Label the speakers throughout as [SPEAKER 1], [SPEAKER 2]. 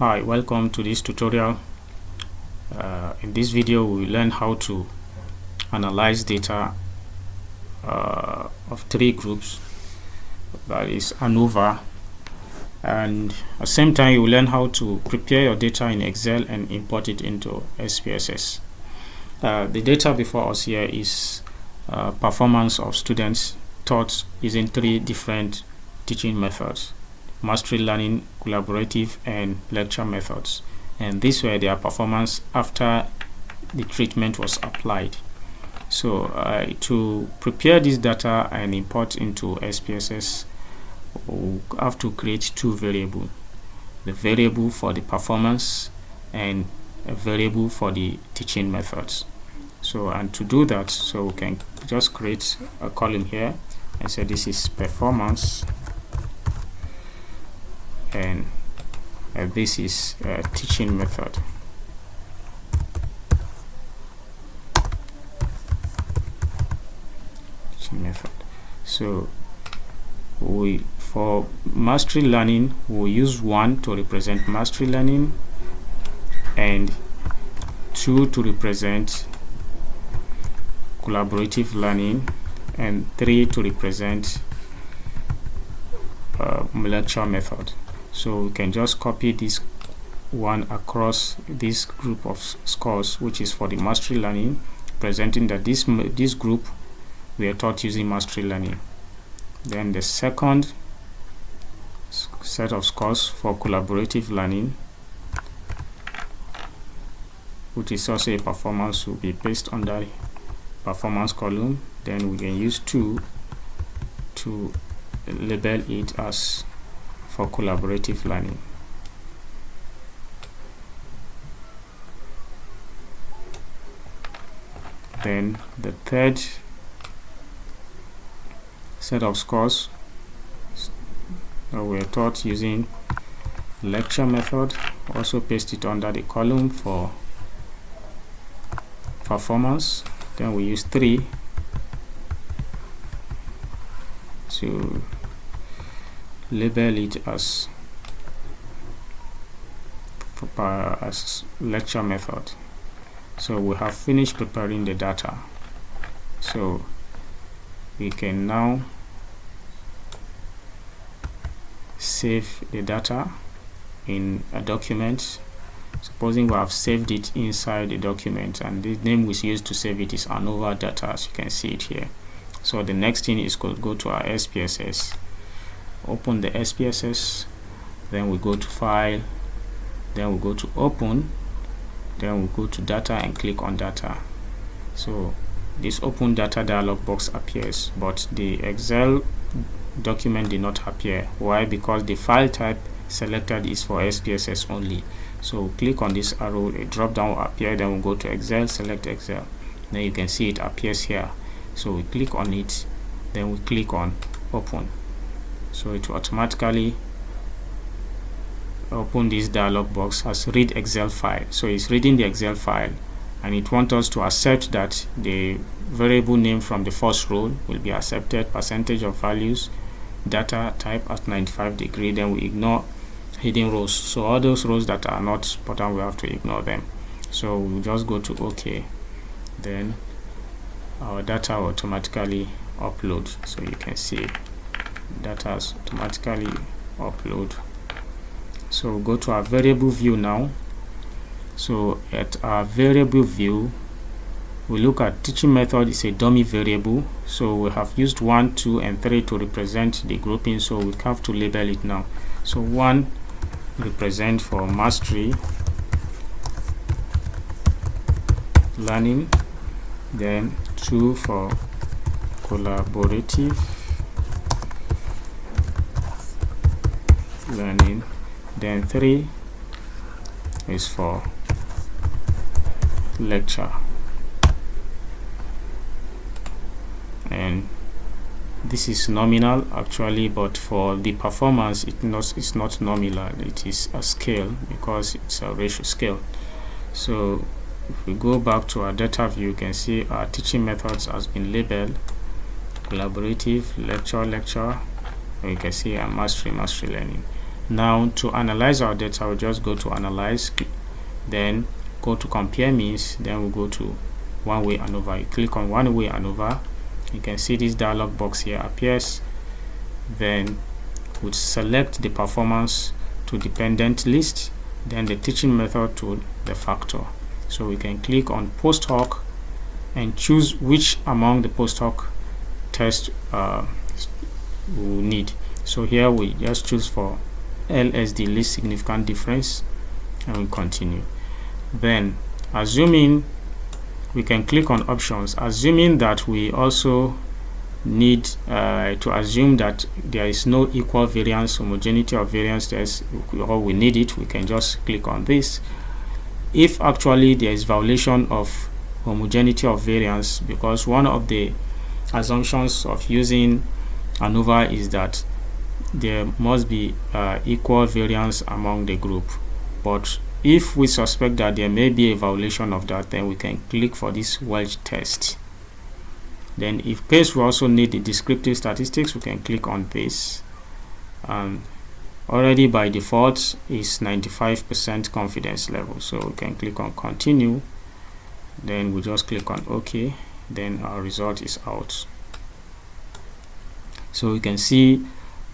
[SPEAKER 1] Hi, welcome to this tutorial. In this video we will learn how to analyze data of three groups, that is ANOVA, and at the same time you will learn how to prepare your data in Excel and import it into SPSS. The data before us here is performance of students taught using three different teaching methods: mastery learning, collaborative, and lecture methods. And these were their performance after the treatment was applied. So to prepare this data and import into SPSS, we have to create two variables: the variable for the performance and a variable for the teaching methods. So, and to do that, so we can just create a column here and say this is performance, and this is teaching method. So for mastery learning we use 1 to represent mastery learning, and 2 to represent collaborative learning, and 3 to represent lecture method. So we can just copy this one across this group of scores, which is for the mastery learning, presenting that this group we are taught using mastery learning. Then the second set of scores for collaborative learning, which is also a performance, will be placed under performance column. Then we can use 2 to label it as for collaborative learning. Then the third set of scores that we are taught using lecture method, also paste it under the column for performance. Then we use 3 to label it as lecture method. So we have finished preparing the data, so we can now save the data in a document. Supposing we have saved it inside the document, and the name we use to save it is ANOVA data, as you can see it here. So the next thing is go to our SPSS, open the SPSS, then we go to file, then we go to open, then we go to data and click on data. So this open data dialog box appears, but the Excel document did not appear. Why? Because the file type selected is for SPSS only. So click on this arrow, a drop down will appear, then we'll go to Excel, select Excel, then you can see it appears here. So we click on it, then we click on open, so it will automatically open this dialog box as read Excel file. So it's reading the Excel file, and it wants us to accept that the variable name from the first row will be accepted, percentage of values, data type at 95 degrees. Then we ignore hidden rows, so all those rows that are not important we have to ignore them. So we'll just go to OK, then our data will automatically upload. So you can see data is automatically upload. So we'll go to our variable view now. So at our variable view, we look at teaching method is a dummy variable. So we have used 1, 2, and 3 to represent the grouping, so we have to label it now. So 1 represent for mastery learning, then 2 for collaborative learning, then 3 is for lecture. And this is nominal actually, but for the performance it's not nominal, it is a scale because it's a ratio scale. So if we go back to our data view, you can see our teaching methods has been labeled collaborative, lecture, and you can see our mastery learning. Now to analyze our data, we'll just go to analyze, then go to compare means, then we'll go to one-way ANOVA. You click on one-way ANOVA, you can see this dialog box here appears. Then we'll select the performance to dependent list, then the teaching method to the factor. So we can click on post-hoc and choose which among the post-hoc tests we need. So here we just choose for LSD, least significant difference, and we continue. Then assuming, we can click on options, assuming that we also need to assume that there is no equal variance, homogeneity of variance test, or we need it, we can just click on this. If actually there is violation of homogeneity of variance, because one of the assumptions of using ANOVA is that there must be equal variance among the group, but if we suspect that there may be a violation of that, then we can click for this wedge test. Then if case we also need the descriptive statistics, we can click on this. Already by default is 95% confidence level, so we can click on continue, then we just click on OK, then our result is out. So we can see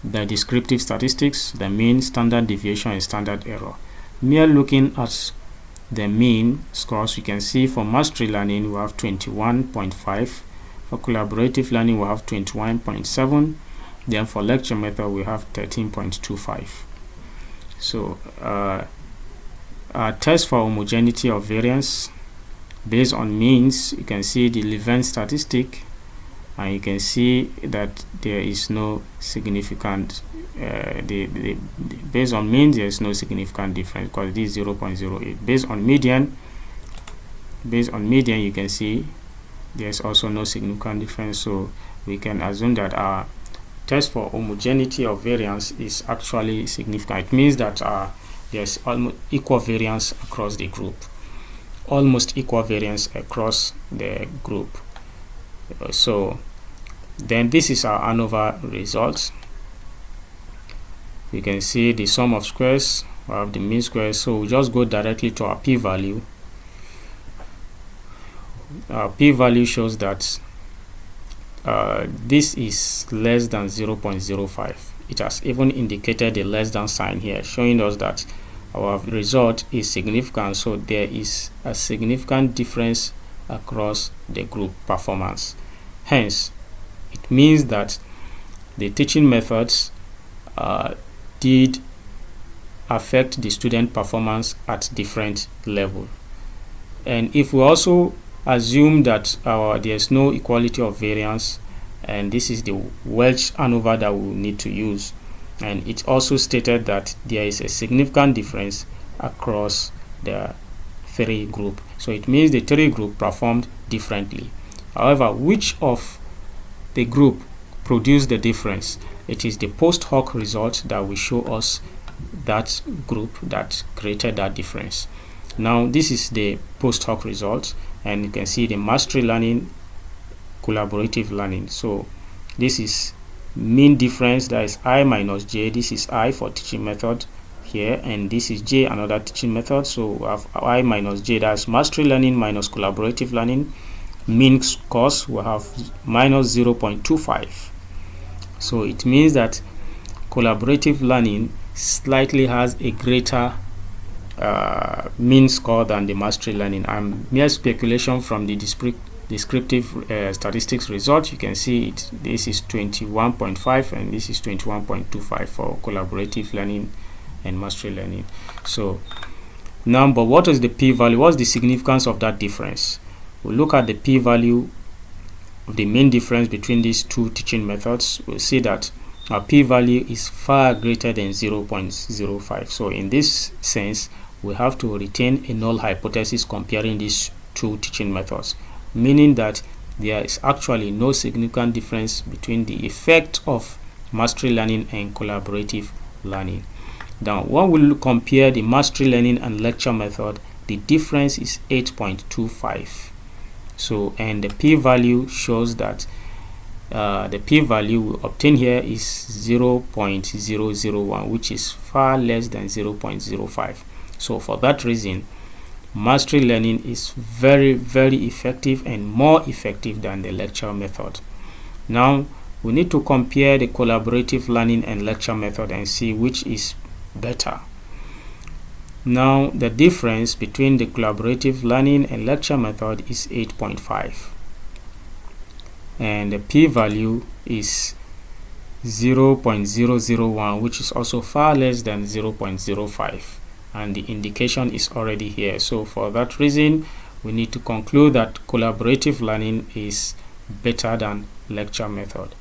[SPEAKER 1] the descriptive statistics, the mean, standard deviation, and standard error. Mere looking at the mean scores, you can see for mastery learning we have 21.5, for collaborative learning we have 21.7, then for lecture method we have 13.25. So our test for homogeneity of variance based on means, you can see the event statistic, and you can see that there is no significant based on mean there is no significant difference because this is 0.08. Based on median, you can see there's also no significant difference, so we can assume that our test for homogeneity of variance is actually significant. It means that there's almost equal variance across the group, so then this is our ANOVA results. You can see the sum of squares, we have the mean squares, so we just go directly to our p-value. Our p-value shows that this is less than 0.05. It has even indicated a less than sign here, showing us that our result is significant, so there is a significant difference across the group performance. Hence, it means that the teaching methods did affect the student performance at different level. And if we also assume that there's no equality of variance, and this is the Welch ANOVA that we need to use, and it also stated that there is a significant difference across the three group, so it means the three group performed differently. However, which of the group produced the difference? It is the post-hoc result that will show us that group that created that difference. Now this is the post-hoc result, and you can see the mastery learning, collaborative learning. So this is mean difference, that is I minus j. This is I for teaching method here, and this is j, another teaching method. So we have I minus j, that's mastery learning minus collaborative learning. Mean scores we have minus 0.25. So it means that collaborative learning slightly has a greater mean score than the mastery learning. Mere speculation from the descriptive statistics result. You can see it. This is 21.5 and this is 21.25 for collaborative learning and mastery learning. So now, but what is the p-value? What's the significance of that difference? We'll look at the p-value of the main difference between these two teaching methods. We'll see that our p-value is far greater than 0.05. So in this sense, we have to retain a null hypothesis comparing these two teaching methods, meaning that there is actually no significant difference between the effect of mastery learning and collaborative learning. Now, when we compare the mastery learning and lecture method, the difference is 8.25. So, and the p-value shows that the p-value we obtain here is 0.001, which is far less than 0.05. So for that reason, mastery learning is very effective and more effective than the lecture method. Now we need to compare the collaborative learning and lecture method and see which is better. Now the difference between the collaborative learning and lecture method is 8.5, and the p-value is 0.001, which is also far less than 0.05, and the indication is already here. So for that reason, we need to conclude that collaborative learning is better than lecture method.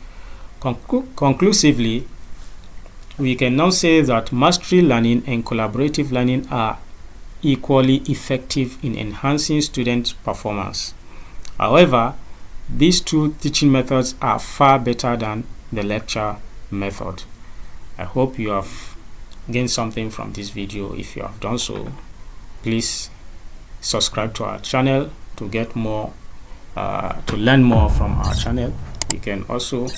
[SPEAKER 1] Conclusively, we can now say that mastery learning and collaborative learning are equally effective in enhancing student performance. However, these two teaching methods are far better than the lecture method. I hope you have gained something from this video. If you have done so, please subscribe to our channel to get more, to learn more from our channel. You can also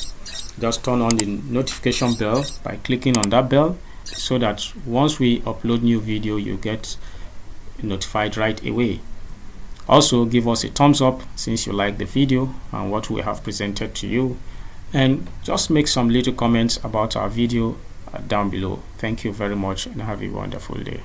[SPEAKER 1] just turn on the notification bell by clicking on that bell, so that once we upload new video, you get notified right away. Also, give us a thumbs up since you like the video and what we have presented to you, and just make some little comments about our video down below. Thank you very much and have a wonderful day.